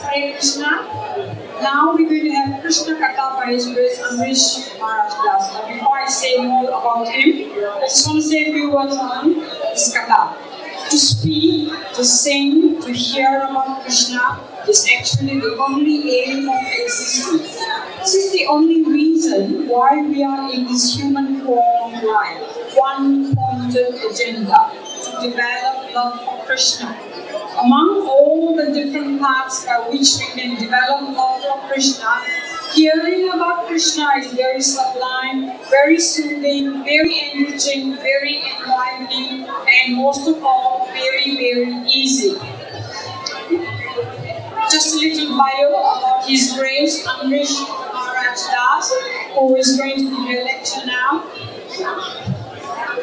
Hare Krishna. Now we're going to have Krishna Katha by His Grace Ambarish Maharaj Das. But before I say more about him, I just want to say a few words on this Katha. To speak, to sing, to hear about Krishna is actually the only aim of existence. This is the only reason why we are in this human form of life. One pointed agenda, to develop love for Krishna. Among all the different paths by which we can develop love for Krishna, hearing about Krishna is very sublime, very soothing, very enriching, very enlivening, and most of all, very, very easy. Just a little bio about His Grace Ambarish Maharaj Das, who is going to give a lecture now.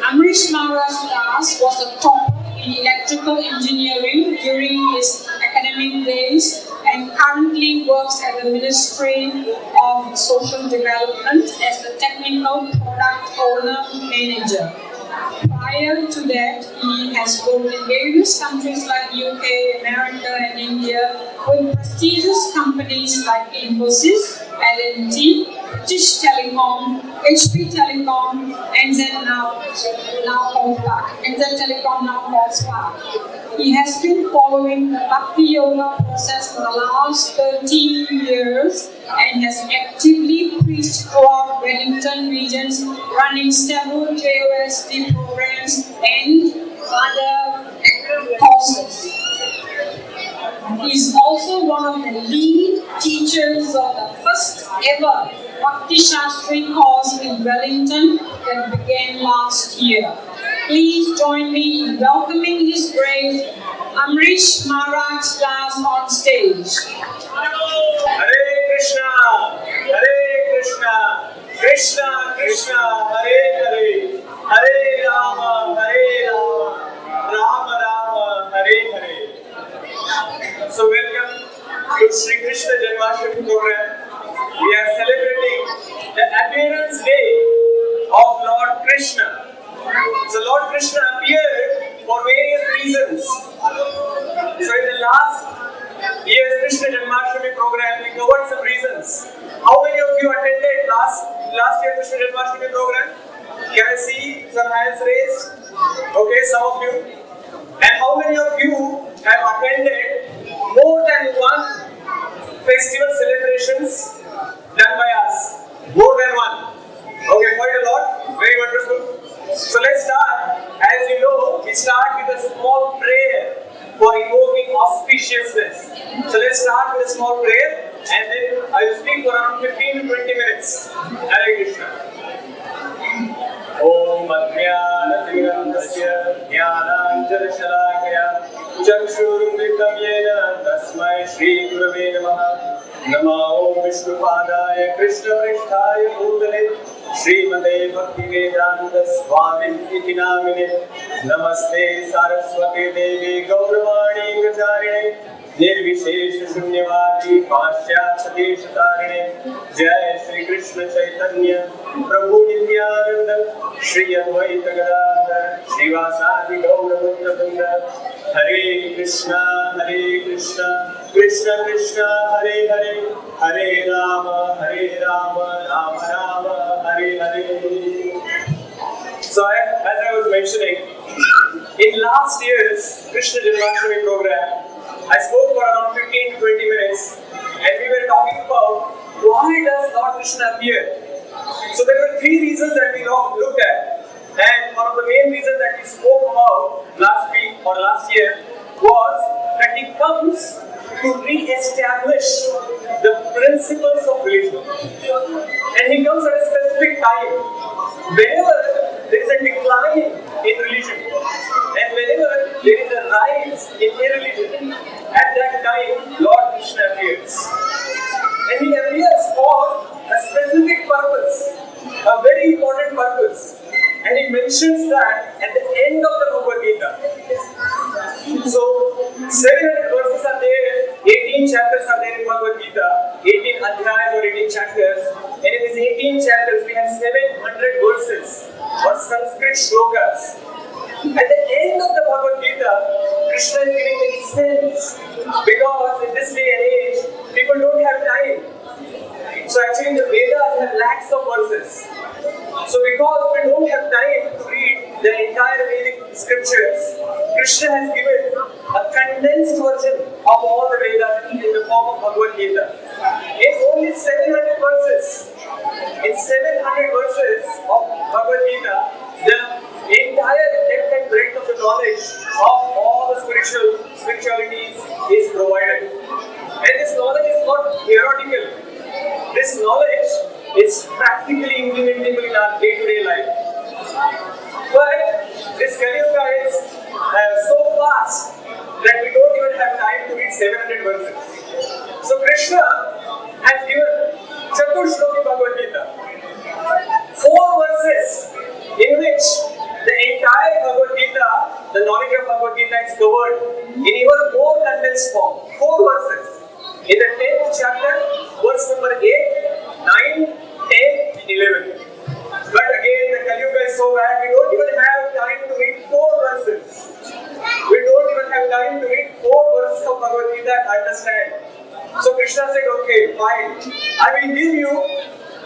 Ambarish Maharaj Das was a topper in electrical engineering during his academic days and currently works at the Ministry of Social Development as the Technical Product Owner Manager. Prior to that, he has worked in various countries like UK, America and India with prestigious companies like Infosys, L&T, British Telecom, HP Telecom, NZ Telecom now calls back. He has been following the Bhakti Yoga process for the last 13 years and has actively preached throughout Wellington regions, running several JOSD programs and other courses. He is also one of the lead teachers of the first ever Bhakti Shastri course in Wellington that began last year. Please join me in welcoming His Grace Ambarish Maharaj Das on stage. Hare Krishna, Hare Krishna, Krishna Krishna, Hare Hare, Hare Rama, Rama Rama, Hare Hare. So welcome to Sri Krishna Janmashtami program. We are celebrating the appearance day of Lord Krishna. So Lord Krishna appeared for various reasons. So in the last year's Krishna Janmashtami program, we covered some reasons. How many of you attended last year's Krishna Janmashtami program? Can I see some hands raised? Okay, some of you. And how many of you have attended more than one festival celebrations done by us? More than one. Okay, quite a lot. Very wonderful. So let's start. As you know, we start with a small prayer for invoking auspiciousness. So let's start with a small prayer and then I will speak for around 15 to 20 minutes. Hare Krishna. Om Adhyanatirandasya Jnananjalishalakaya Chakshurumritam Yena Tasmai Shri Gurave Namaha Namo Vishnupadaya Krishna Prishtaya Bhutale Srimate Bhaktivedanta Swami Iti Namine Namaste Saraswati Devi Gauravani Gacharine Nirvishesha Shunyavadi Pashyat Sadesh Tarine Jai Shri Krishna Chaitanya Prabhu Nityananda Shri Advaita Gadadhar Srivasadi Gauravundabunda Hare Krishna, Krishna Krishna, Hare Hare, Hare Rama, Rama Rama, Hare Hare. So as I was mentioning, in last year's Krishna Janmashtami program, I spoke for around 15 to 20 minutes and we were talking about why does Lord Krishna appear? So there were three reasons that we looked at, and one of the main reasons that we spoke about last week or last year was that he comes to re-establish the principles of religion. And he comes at a specific time. Whenever there is a decline in religion and whenever there is a rise in irreligion, at that time Lord Krishna appears. And he appears for a specific purpose, a very important purpose. And he mentions that at the end of the Bhagavad Gita. So 700 verses are there, 18 chapters are there in Bhagavad Gita, 18 adhyayas or 18 chapters. And in these 18 chapters we have 700 verses or Sanskrit shlokas. At the end of the Bhagavad Gita, Krishna is giving the essence, because in this day and age people don't have time. So actually the Vedas have lakhs of verses. So because we don't have time to read the entire Vedic scriptures, Krishna has given a condensed version of all the Vedas in the form of Bhagavad Gita. In only 700 verses, of Bhagavad Gita, the entire depth and breadth of the knowledge of all the spiritualities is provided. And this knowledge is not theoretical. This knowledge is practically implementable in our day-to-day life. But this Kali Yuga is so fast that we don't even have time to read 700 verses. So Krishna has given Chaturshloki Bhagavad Gita, 4 verses in which the entire Bhagavad Gita, the knowledge of Bhagavad Gita is covered in even more condensed form. 4 verses. In the 10th chapter, verse number 8, 9, 10, and 11. But again, the Kali Yuga is so bad, we don't even have time to read 4 verses. We don't even have time to read 4 verses of Bhagavad Gita and understand. So Krishna said, okay, fine. I will give you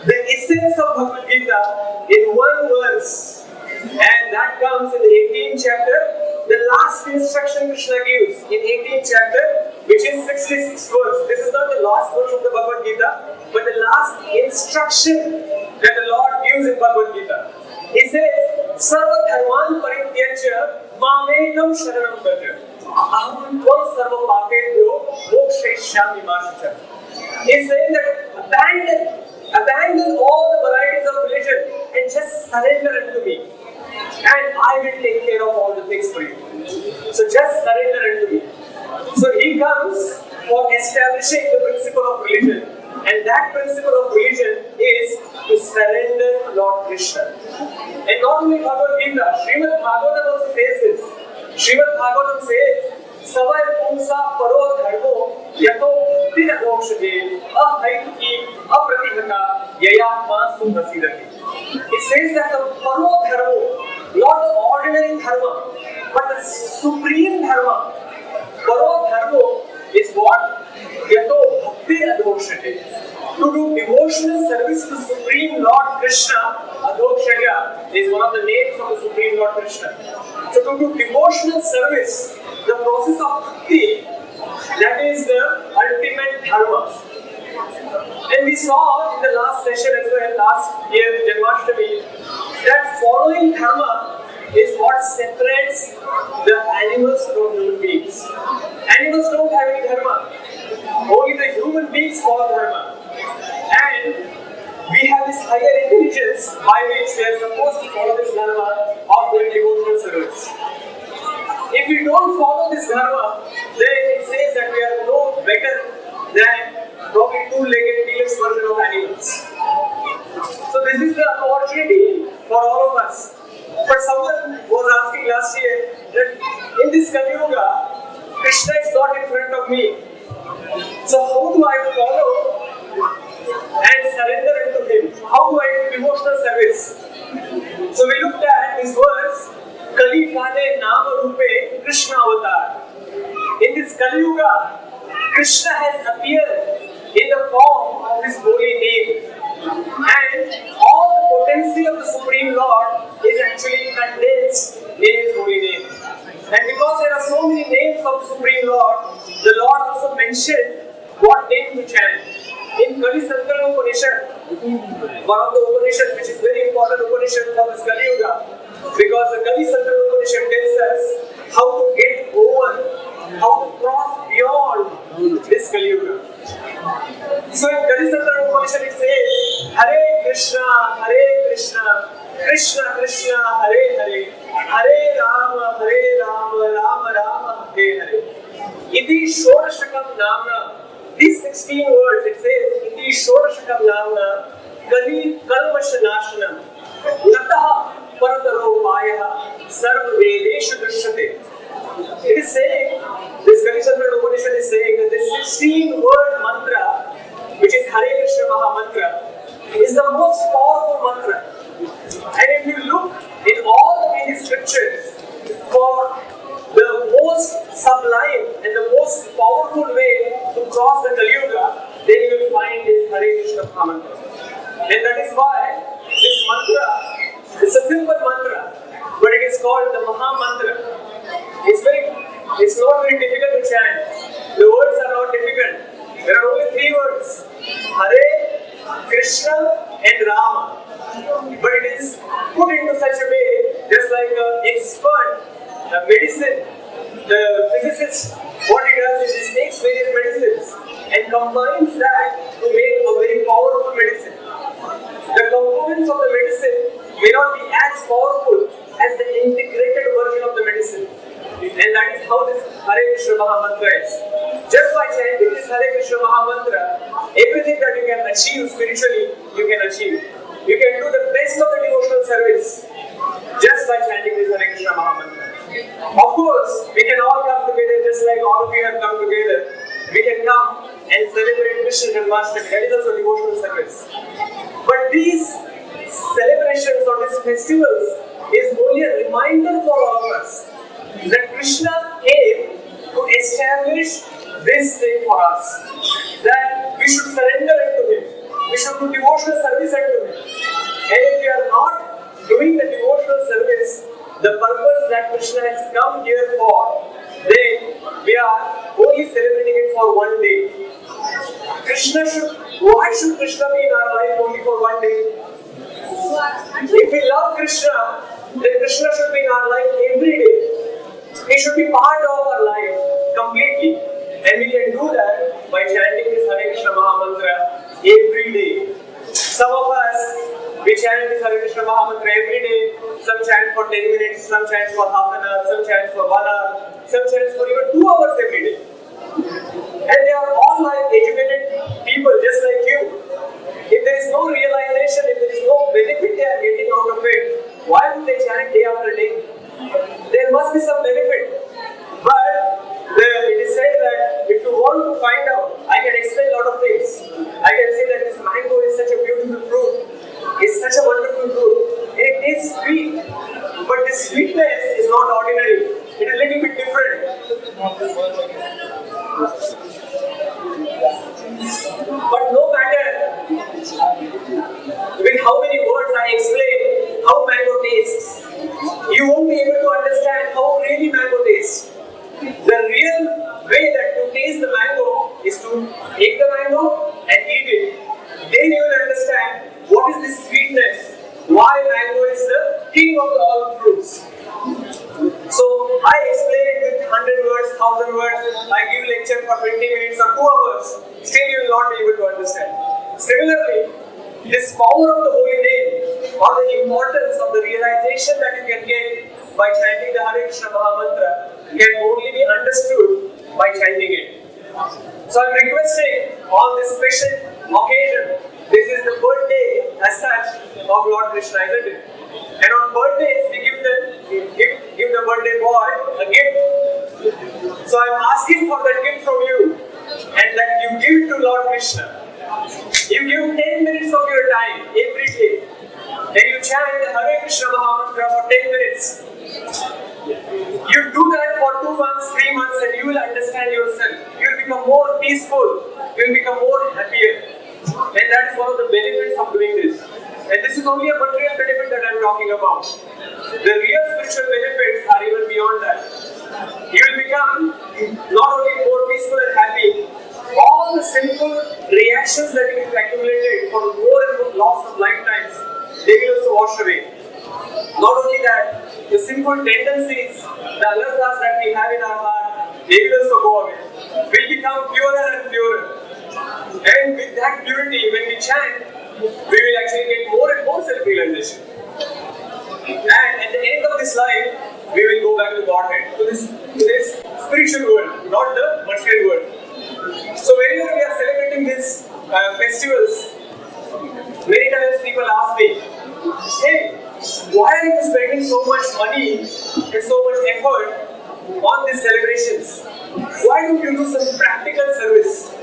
the essence of Bhagavad Gita in 1 verse. And that comes in the 18th chapter. The last instruction Krishna gives in 18th chapter, which is 66th verse. This is not the last verse of the Bhagavad Gita, but the last instruction that the Lord gives in Bhagavad Gita. He says, Sarva dharman parityajya mamekam sharanam braja. Aham tvam sarva papebhyo mokshayishyami ma shusha. He's saying that abandon all the varieties of religion and just surrender unto me. And I will take care of all the things for you. So just surrender unto me. So he comes for establishing the principle of religion. And that principle of religion is to surrender to Lord Krishna. And not only Bhagavad Gita, Srimad Bhagavatam also says this. Srimad Bhagavatam says, Savai Pumsa Paro Dharmo Yato Bhakti Rakshade Ahaiti Apratihata Yayatma Sumrasidati. It says that the Paro Dharmo, not the ordinary dharma, but the supreme dharma. Paro Dharmo is what? Yato Bhakti Adhokshate. To do devotional service to Supreme Lord Krishna, Adhokshaya is one of the names of the Supreme Lord Krishna. So to do devotional service, the process of bhakti, that is the ultimate dharma. And we saw in the last session as well, last year, Janmashtami, that following dharma is what separates the animals from human beings. Animals don't have any dharma. Only the human beings follow dharma. And we have this higher intelligence by which we are supposed to follow this dharma of the devotional service. If we don't follow this dharma, then it says that we are no better than probably two-legged T-Rex version of animals. So this is the opportunity for all of us. But someone was asking last year that in this Kali Yuga, Krishna is not in front of me. So how do I follow and surrender into him? How do I do devotional service? So we looked at this verse, Kali Kale Nama Rupe Krishna Avatar. In this Kali Yuga, Krishna has appeared in the form of his holy name. And all the potency of the Supreme Lord is actually condensed in his holy name. And because there are so many names of the Supreme Lord, the Lord also mentioned what name to chant. In Kali Sankara Upanishad, one of the Upanishads which is very important Upanishad for this Kali Yuga, because the Kali Sankara Upanishad tells us how to get over, how to cross beyond this Kali Yuga. So in Kali Sankara Upanishad it says, Hare Krishna, Krishna Krishna, Hare Hare, Hare Rama, Rama Rama, Hare Hare. Iti Shodashakam Namna. These 16 words, it says, Iti Shodashakam Namna, Kali Kalmasha Nashanam, Nataha Parataro Payaha, Sarva Vedesha Drishyate. It is saying, this Kali Sankara Upanishad is saying that this 16-word mantra, which is Hare Krishna Maha Mantra, is the most powerful mantra. And if you look in all the Vedic scriptures for the most sublime and the most powerful way to cross the Kali Yuga, Mahamantra. And that is why this mantra is a simple mantra, but it is called the Mahamantra. It's not very difficult to chant. The words are not difficult. There are only 3 words: Hare, Krishna, and Rama. But it is put into such a way, just like an expert medicine, the physicist, what he does is he takes various medicines and combines that to make a very powerful medicine. The components of the medicine may not be as powerful as the integrated version of the medicine. And that is how this Hare Krishna Mahamantra is. Just by chanting this Hare Krishna Mahamantra, everything that you can achieve spiritually, you can achieve. You can do the best of the devotional service just by chanting this Hare Krishna Mahamantra. Of course, we can all come together just like all of you have come together. We can come and celebrate Krishna Janmashtami. That is also devotional service. But these celebrations or these festivals is only a reminder for all of us that Krishna came to establish this thing for us. That we should surrender it to Him. We should do devotional service unto Him. And if we are not doing the devotional service, the purpose that Krishna has come here for, then we are only celebrating it for one day. Why should Krishna be in our life only for one day? If we love Krishna, then Krishna should be in our life every day. He should be part of our life completely. And we can do that by chanting this Hare Krishna Mahamantra every day. Some of us, we chant this Hare Krishna Mahamantra every day. Some chant for 10 minutes, some chant for half an hour, some chant for 1 hour, some chant for even 2 hours every day. And they are all like educated people just like you. If there is no realization, if there is no benefit they are getting out of it, why would they chant day after day? There must be some benefit. But it is said that if you want to find out, I can explain a lot of things. I can say that this mango is such a beautiful fruit. It's such a wonderful fruit. It tastes sweet. But this sweetness is not ordinary. It is a little bit different. But no matter with how many words I explain how mango tastes, you won't be able to understand how really mango tastes. The real way that to taste the mango is to take the mango and eat it. Then you will understand what is this sweetness, why mango is the king of all fruits. So I explain it with 100 words, 1000 words, I give lecture for 20 minutes or 2 hours, still you will not be able to understand. Similarly, this power of the holy name or the importance of the realization that you can get by chanting the Hare Krishna Mahamantra can only be understood by chanting it. So I am requesting on this special occasion, this is the birthday as such of Lord Krishna, isn't it? And on birthdays we give the birthday boy a gift. So I am asking for that gift from you and that you give it to Lord Krishna. You give 10 minutes of your time every day. Then you chant the Hare Krishna Mahamantra for 10 minutes. You do that for 2 months, 3 months and you will understand yourself. You will become more peaceful. You will become more happier. And that is one of the benefits of doing this. And this is only a material benefit that I am talking about. The real spiritual benefits are even beyond that. You will become not only more peaceful and happy, all the sinful reactions that you have accumulated for more and more lots of lifetimes, they will also wash away. Not only that, the sinful tendencies, the alarmas that we have in our heart, they will also go away. Will become purer and purer. And with that purity, when we chant, we will actually get more and more self-realization. And at the end of this life, we will go back to Godhead, to this spiritual world, not the material world. So whenever we are celebrating these festivals, many times people ask me, hey, why are you spending so much money and so much effort on these celebrations? Why don't you do some practical service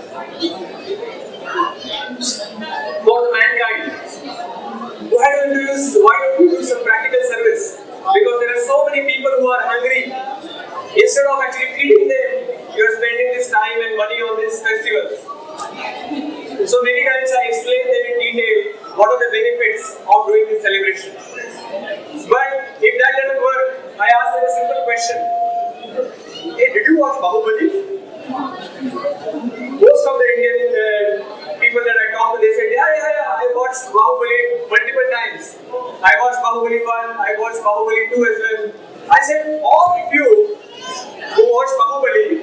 for the mankind? Why don't you do some practical service? Because there are so many people who are hungry. Instead of actually feeding them, you are spending this time and money on these festivals. So many times I explain them in what are the benefits of doing this celebration. But if that doesn't work, I ask them a simple question. Hey, did you watch Bahubali? Most of the Indian people that I talk to, they said, yeah, I watched Bahubali multiple times. I watched Bahubali 1, I watched Bahubali 2 as well. I said, all of you who watched Bahubali,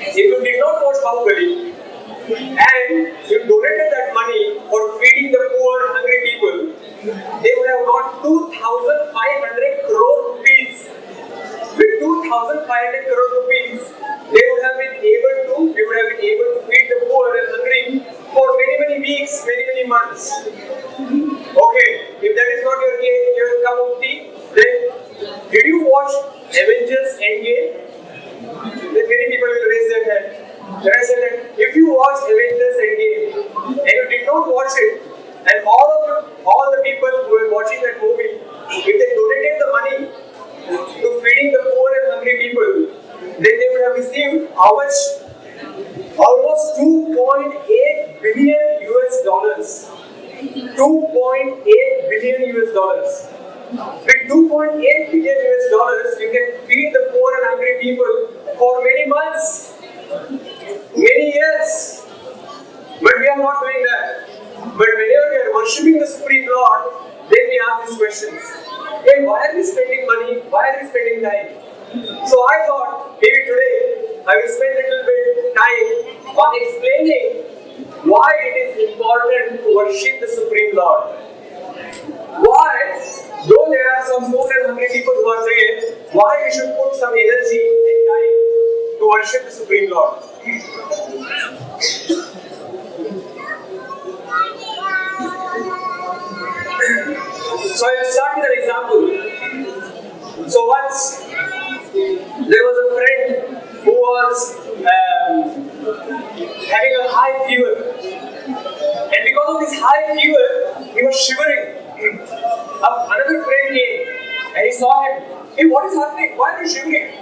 if you did not watch Bahubali and you donated that money for feeding the poor, hungry people, they would have got 2,500 crore rupees. With 2,500 crore rupees, they would have been able to feed the poor and hungry for many weeks, many months. Okay, if that is not your cup of tea, then did you watch Avengers Endgame? Then many people will raise their hand. Then I said that if you watched Avengers Endgame and you did not watch it, and all the people who were watching that movie, if they donated the money to feeding the poor and hungry people, then they would have received how much? Almost 2.8 billion US dollars. 2.8 billion US dollars. With 2.8 billion US dollars, you can feed the poor and hungry people for many months, many years. But we are not doing that. But whenever we are worshipping the Supreme Lord, then we ask these questions. Hey, why are we spending money? Why are we spending time? So I thought, maybe today, I will spend a little bit time on explaining why it is important to worship the Supreme Lord. Why, though there are some poor and hungry people who are there, why we should put some energy and time to worship the Supreme Lord. So I will start with an example. So once there was a friend who was having a high fever, and because of this high fever, he was shivering. Another friend came and he saw him. Hey, what is happening? Why are you shivering?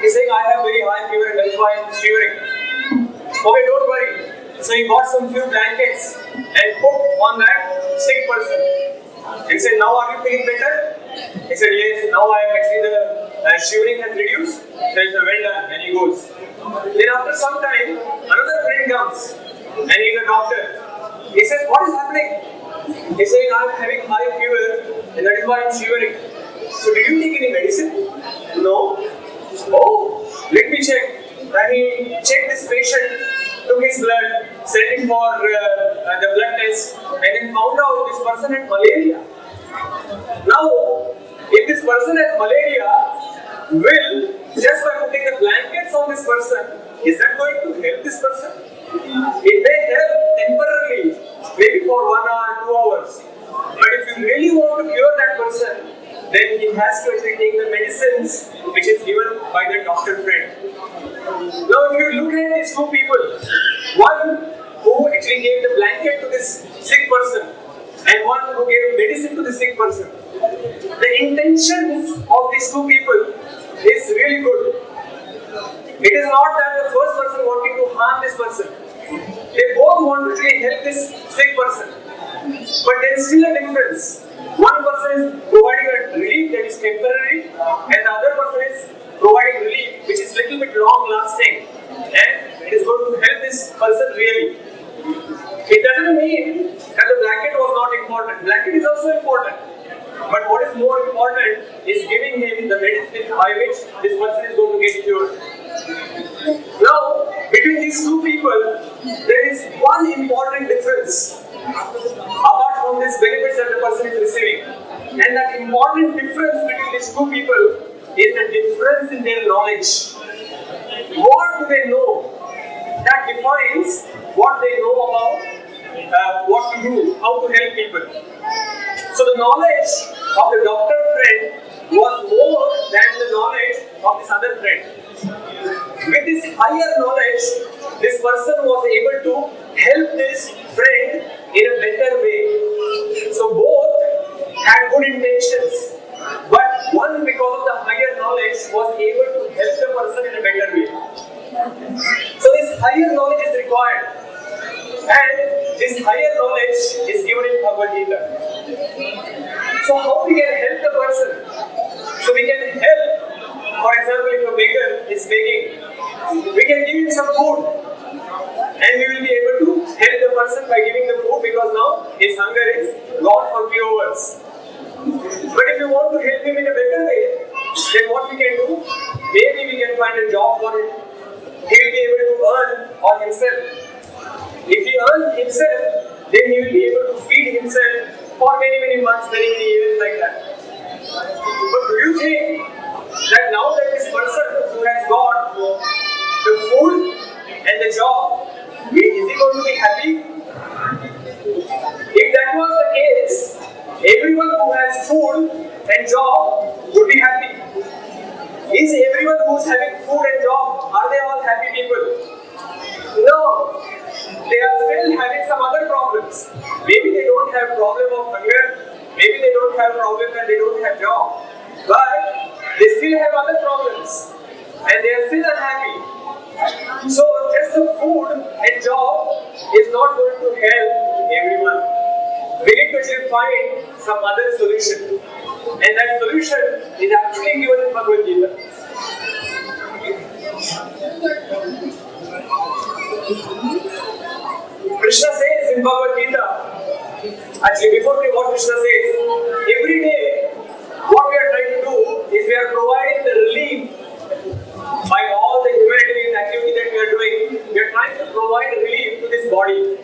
He's saying, I have very high fever and that's why I'm shivering. Okay, don't worry. So he got some few blankets and put on that sick person. He said, now are you feeling better? He said, yes, now I am actually the shivering has reduced. So he said, well done. And he goes. Then after some time, another friend comes and he's a doctor. He says, what is happening? He's saying, I am having high fever and that is why I am shivering. So did you take any medicine? No. Oh, let me check. And he checked this patient, took his blood, sent him for the blood test, and then found out this person had malaria. Now, if this person has malaria, will, just by putting the blankets on this person, is that going to help this person? It may help temporarily, maybe for 1 hour, 2 hours. But if you really want to cure that person, then he has to actually take the medicines which is given by the doctor friend. Now if you look at these two people, one who actually gave the blanket to this sick person and one who gave medicine to the sick person, the intentions of these two people is really good. It is not that the first person wanting to harm this person. They both want to actually help this sick person. But there is still a difference. One person is providing a relief that is temporary and the other person is providing relief which is little bit long lasting and it is going to help this person really. It doesn't mean that the blanket was not important. Blanket is also important. But what is more important is giving him the medicine by which this person is going to get cured. Now, between these two people, there is one important difference apart from these benefits that the person is receiving. And that important difference between these two people is the difference in their knowledge. What do they know? That defines what they know about what to do, how to help people. So the knowledge of the doctor friend was more than the knowledge of this other friend. With this higher knowledge, this person was able to help this friend in a better way. So both had good intentions, but one because of the higher knowledge was able to help the person in a better way. So this higher knowledge is required. And this higher knowledge is given in Bhagavad Gita. So how we can help the person? So we can help, for example, if a beggar is begging, we can give him some food and we will be able to help the person by giving the food because now his hunger is gone for few hours. But if you want to help him in a better way, then what we can do? Maybe we can find a job for him. He will be able to earn on himself. If he earns himself, then he will be able to feed himself for many months, many years like that. But do you think that now that this person who has got the food and the job, is he going to be happy? If that was the case, everyone who has food and job would be happy. Is everyone who is having food and job, are they all happy people? No. They are still having some other problems. Maybe they don't have problem of hunger. Maybe they don't have problem that they don't have job. But they still have other problems. And they are still unhappy. So just the food and job is not going to help everyone. We need to actually find some other solution. And that solution is actually given in Bhagavad Gita. Krishna says in Bhagavad Gita, actually before what Krishna says, every day what we are trying to do is we are providing the relief by all the humanitarian activity that we are doing. We are trying to provide relief to this body.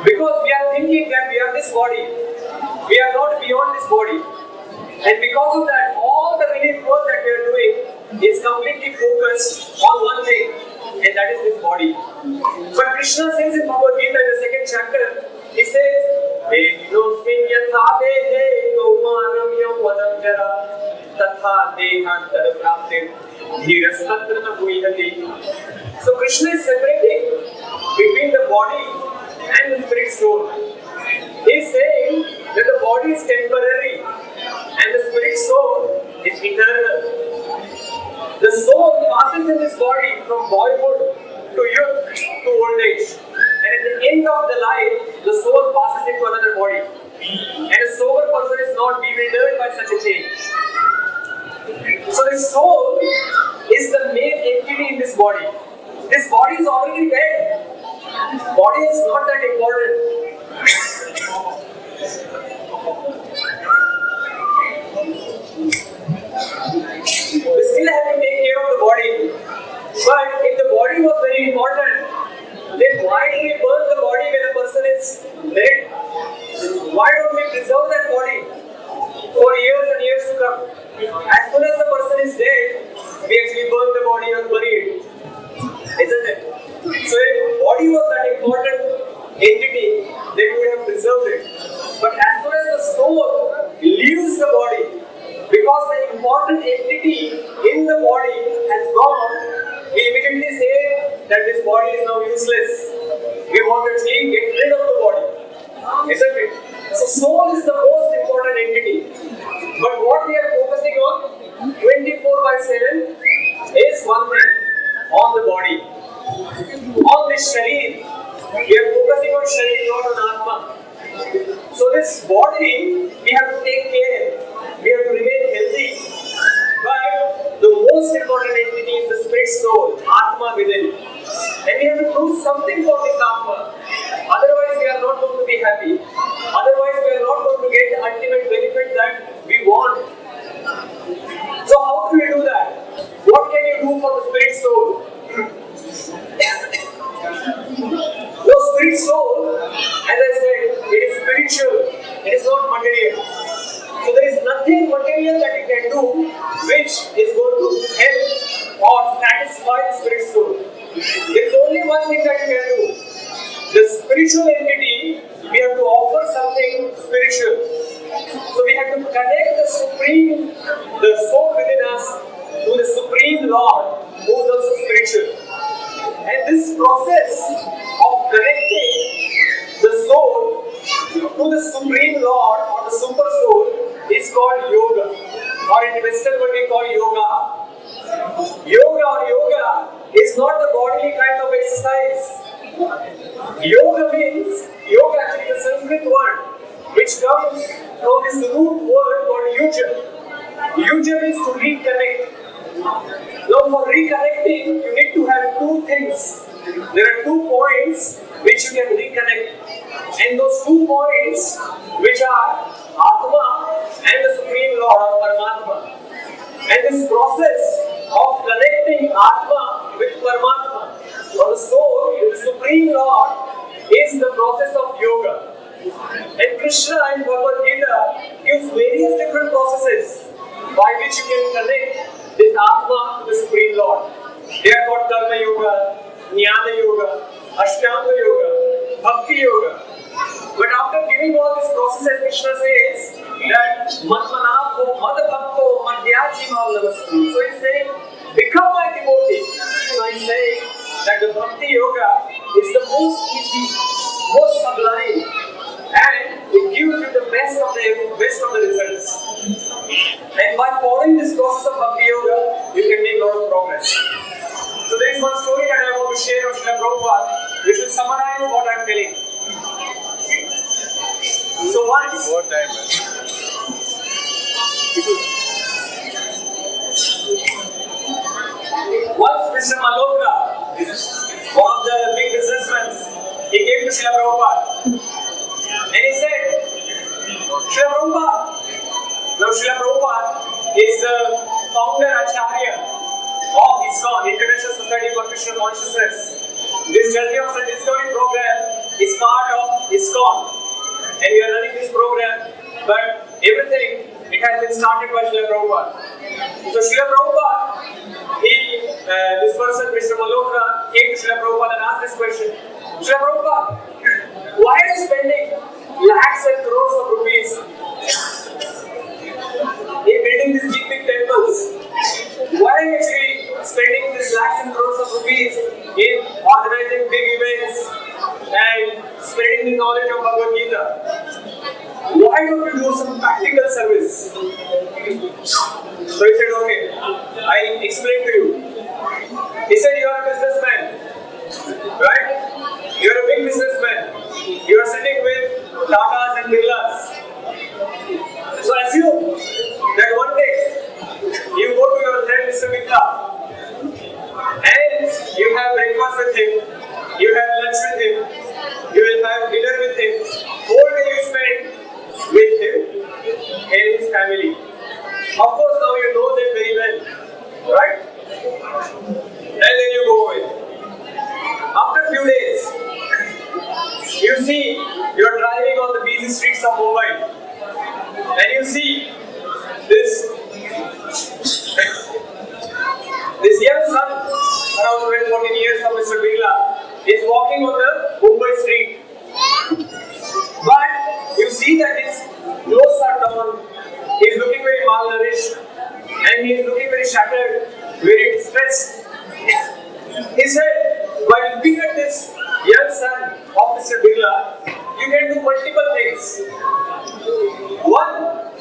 Because we are thinking that we are this body. We are not beyond this body. And because of that, all the relief work that we are doing is completely focused on one thing, and that is this body. But Krishna says in Bhagavad Gita in the second chapter, he says, Dehinosmin yatha dehe gaumaram yavvanam jara tatha dehantar praptir dhirastatra na guhyati. So Krishna is separating between the body and the spirit soul. He is saying that the body is temporary and the spirit soul is eternal. The soul passes in this body from boyhood to youth to old age. And at the end of the life, the soul passes into another body. And a sober person is not bewildered by such a change. So the soul is the main entity in this body. This body is already dead. Body is not that important. We still have to take care of the body. But if the body was very important, then why do we burn the body when a person is dead? Why don't we preserve that body for years and years to come? As soon as the person is dead, we actually burn the body or bury it. Isn't it? So if body was that important entity, then we would have preserved it. But as soon as the soul leaves the body, because the important entity in the body has gone, we immediately say that this body is now useless. We want to actually get rid of the body. Isn't it? So soul is the most important entity. But what we are focusing on 24/7 is one thing, on the body. On this sharir, we are focusing on sharir, not on atma. So this body, we have to take care. We have to remain healthy. But the most important entity is the spirit soul, atma within. And we have to do something for this atma. Otherwise we are not going to be happy. Otherwise we are not going to get the ultimate benefit that we want. So how do we do that? What can you do for the spirit soul? The spirit soul, as I said, it is spiritual. It is not material. So there is nothing material that you can do which is going to help or satisfy the spirit soul. There is only one thing that you can do. The spiritual entity, we have to offer something spiritual. So we have to connect the supreme, the soul within us to the supreme Lord, who is also spiritual. And this process of connecting the soul to the supreme Lord or the super soul is called yoga, or in Western what we call yoga. Yoga is not the bodily kind of exercise. Yoga Sanskrit word which comes from this root word called yujam. Yujam is to reconnect. Now for reconnecting, you need to have two things. There are 2 points which you can reconnect. And those 2 points which are Atma and the Supreme Lord or Paramatma. And this process of connecting Atma with Paramatma or the soul with the Supreme Lord is the process of yoga. And Krishna in Bhagavad Gita gives various different processes by which you can connect this Atma to the Supreme Lord. They are called Karma Yoga, Jnana Yoga, Ashtanga Yoga, Bhakti Yoga. But after giving all these processes, Krishna says that Matmanako, Madabhakto, Madhyajimam Namastu. So he's saying, become my devotee. So he's saying that the Bhakti Yoga is the most easy, most sublime, and it gives you the best of the results. And by following this process of Bhakti Yoga, you can make a lot of progress. So there is one story that I want to share of Srila Prabhupada, which will summarize what I am telling. So once, more time, Mr. Malhotra, one of the big businessmen, he came to Srila Prabhupada and he said, Srila Prabhupada, now Srila Prabhupada is the founder Acharya of ISKCON, International Society for Christian Consciousness. This Journey of Self-Discovery program is part of ISKCON. And we are running this program, but everything, it has been started by Srila Prabhupada. So Srila Prabhupada, this person, Mr. Malhotra, came to Srila Prabhupada and asked this question. Srila Prabhupada, why are you spending lakhs and crores of rupees in building these big temples? Why are you actually spending these lakhs and crores of rupees in organizing big events and spreading the knowledge of Bhagavad Gita? Why don't you do some practical service? So he said, okay, I'll explain to you. He said, you are a businessman, right? You are a big businessman. You are sitting with Tatas and Birlas. So assume that one day you go to your friend Mr. Mitra and you have breakfast with him, you have lunch with him, you will have dinner with him. Whole day you spend with him and his family. Of course, now you know them very well, right? And then you go away. After a few days, you see you are driving on the busy streets of Mumbai, and you see this young son, around 12-14 years of Mr. Birla, is walking on the Mumbai street. But you see that his clothes are torn, he is looking very malnourished, and he is looking very shattered, very distressed. He said, by looking at this young son of Mr. Birla, you can do multiple things. One,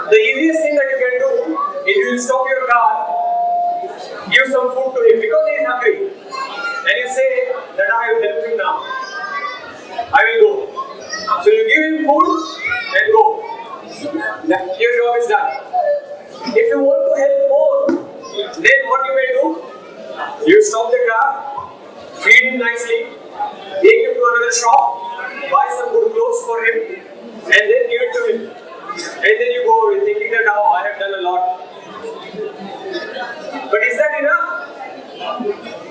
the easiest thing that you can do is you will stop your car, give some food to him because he is hungry, and you say that I will help him now. I will go. So you give him food and go. Your job is done. If you want to help more, then what you may do? You stop the car, feed him nicely, take him to another shop, buy some good clothes for him, and then give it to him. And then you go away thinking that now I have done a lot. But is that enough?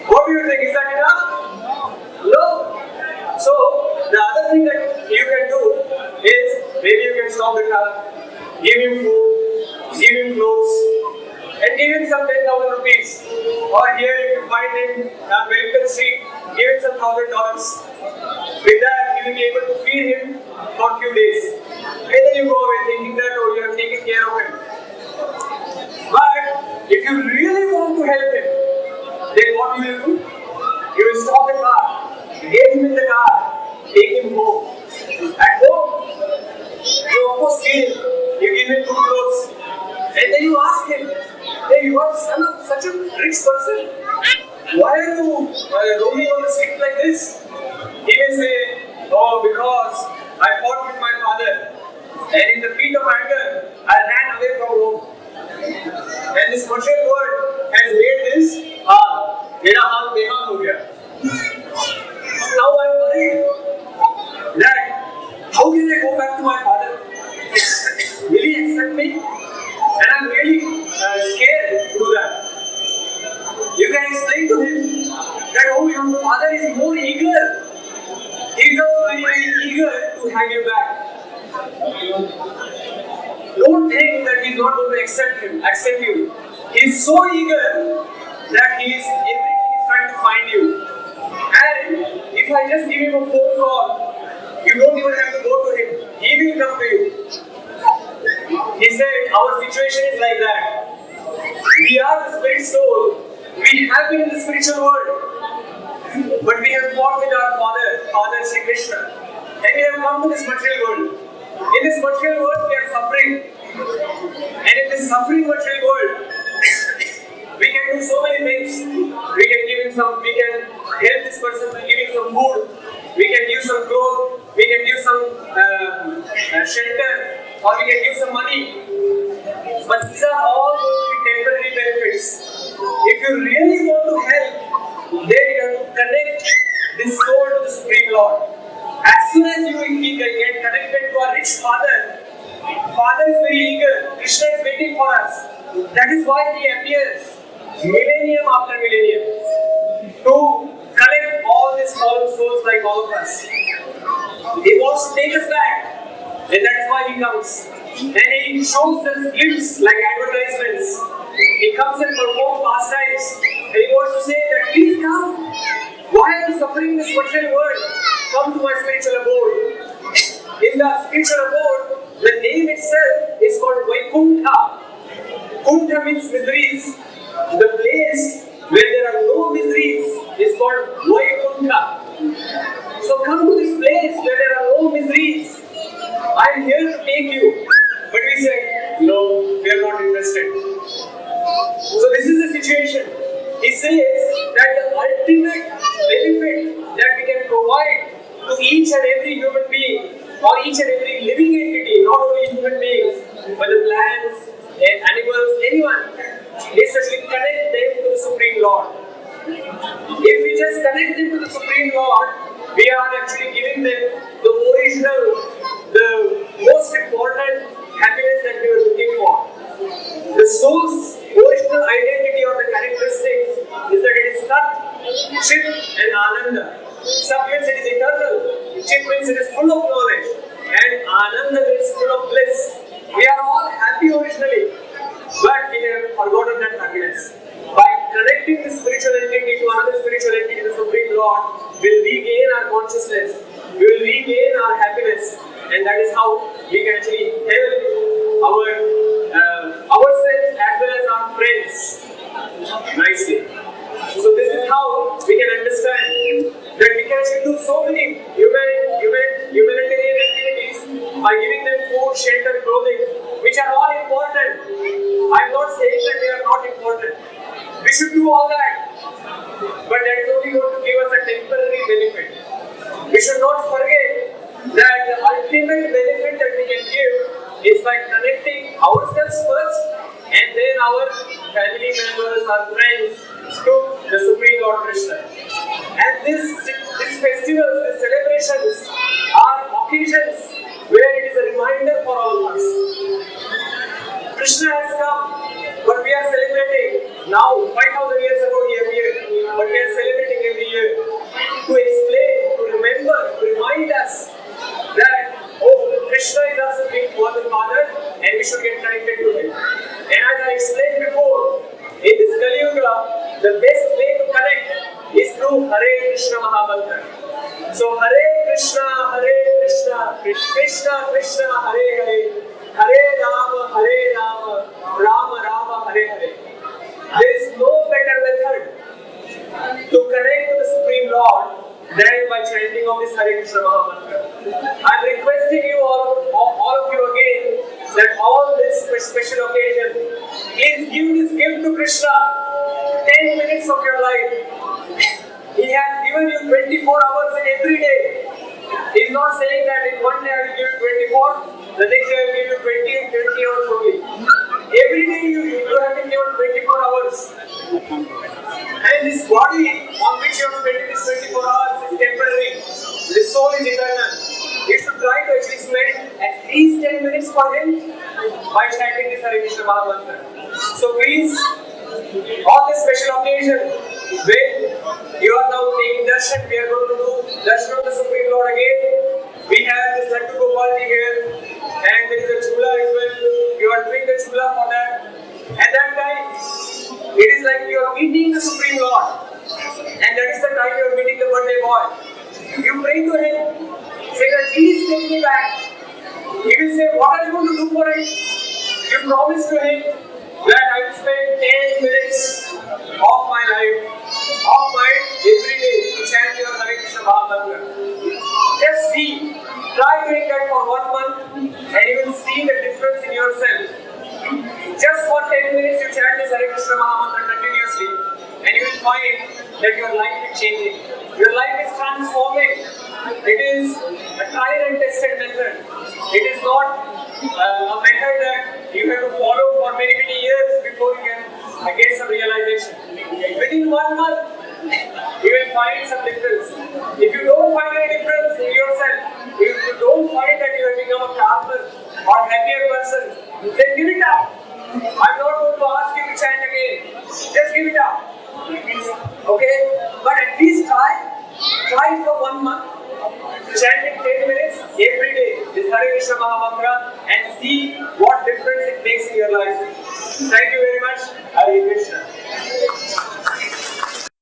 What do you think? Is that enough? No. So the other thing that you can do is maybe you can stop the car, give him food, give him clothes, and give him some 10,000 rupees. Or here if you find him on Wellington Street, give him some $1,000. With that, you will be able to feed him for a few days. And then you go away thinking that oh, you have taken care of him. But if you really want to help him, then what you will do? You will stop the car, get him in the car, take him home. At home, you of course feed him, you give him good clothes, and then you ask him, hey, you are such a rich person. Why are you roaming on the street like this? He may say, oh, because I fought with my father, and in the feet of anger, I ran away from home. And this material world has made this mera haal behal ho gaya. Now I am worried that how can I go back to my father? Will he accept me? And I am really scared to do that. You can explain to him that your father is more eager. He is also very eager to have you back. Don't think that he is not going to accept you. He is so eager that he is trying to find you. And if I just give him a phone call, you don't even have to go to him. He will come to you. He said, our situation is like that. We are the spirit soul. We have been in the spiritual world. But we have fought with our Father Sri Krishna. And we have come to this material world. In this material world, we are suffering. And in this suffering material world, we can do so many things. We can help this person by giving some food. We can give some clothes. We can give some shelter. Or we can give some money. But these are all going to be temporary benefits. If you really want to help, then you have to connect this soul to the Supreme Lord. As soon as you get connected to our rich Father, Father is very eager. Krishna is waiting for us. That is why He appears millennium after millennium to collect all these fallen souls like all of us. He wants to take us back. And that is why He comes. And He shows us glimpses like advertisements. He comes and performs pastimes. And He wants to say that please come. Why are you suffering in this material world? Come to my spiritual abode. In the spiritual abode, the name itself is called Vaikuntha. Kuntha means miseries. The place where there are no miseries is called Vaikuntha. So come to this place where there are no miseries. I am here to take you. But we say, no, we are not interested. So this is the situation. He says that the ultimate benefit that we can provide to each and every human being or each and every living entity, not only human beings, but the plants, animals, anyone, is to actually connect them to the Supreme Lord. If we just connect them to the Supreme Lord, we are actually giving them the original, the most important happiness that we were looking for. The soul's original identity or the characteristics is that it is Sat, Chit and Ananda. Sat means it is eternal, Chit means it is full of knowledge, and Ananda means full of bliss. We are all happy originally, but we have forgotten that happiness. By connecting this spiritual entity to another spiritual entity, the Supreme Lord, we will regain our consciousness, we will regain our happiness, and that is how we can actually help ourselves as well as our friends nicely. So this is how we can understand that we can actually do so many humanitarian activities by giving them food, shelter, clothing, which are all important. I am not saying that they are not important. We should do all that. But that is only going to give us a temporary benefit. We should not forget that the ultimate benefit that we can give is by connecting ourselves first and then our family members, our friends to the Supreme Lord Krishna. And these festivals, these celebrations are occasions where it is a reminder for all of us. Krishna has come, but we are celebrating now. 5,000 years ago he appeared, but we are celebrating every year to explain, to remember, to remind us that Krishna is our Supreme Father and we should get connected to Him. And as I explained before, in this Kali Yuga, the best way to connect is through Hare Krishna Mahamantra. So Hare Krishna, Krishna Krishna, Hare Hare, Hare Rama, Rama Rama, Hare Hare. There is no better method to connect to the Supreme Lord than by chanting of this Hare Krishna Mahamantra. I am requesting you all of you again that on this special occasion, please give this gift to Krishna. 10 minutes of your life. He has given you 24 hours every day. He's not saying that in one day I will give you 24, the next day I will give you 20 hours only. Every day you have been given 24 hours. And this body on which you are spending these 24 hours is temporary. This soul is eternal. You should try to actually spend at least 10 minutes for him by chanting this Hare Krishna Mahamantra. So please, on this special occasion, when you are now taking darshan, we are going to do darshan of the Supreme Lord again. We have this Laddu Gopalji here, and there is a chula as well. You are doing the chula for that. At that time, it is like you are meeting the Supreme Lord, and that is the time you are meeting the birthday boy. You pray to him, say that please take me back. He will say, what are you going to do for it? You promise to him that I will spend 10 minutes of my life, of mine every day to chant your Hare Krishna Mahamantra. Just see, try doing that for 1 month and you will see the difference in yourself. Just for 10 minutes you chant this Hare Krishna Mahamantra continuously and you will find that your life is changing. Your life is transforming. It is a tried and tested method. It is not a method that you have to follow for many years before you can get some realization. Within 1 month, you will find some difference. If you don't find any difference in yourself, if you don't find that you have become a calmer or happier person, then give it up. I'm not going to ask you to chant again. Just give it up. Okay? But at least try for 1 month. Chant it 10 minutes every day, this Hare Krishna Mahamantra, and see what difference it makes in your life. Thank you very much. Hare Krishna.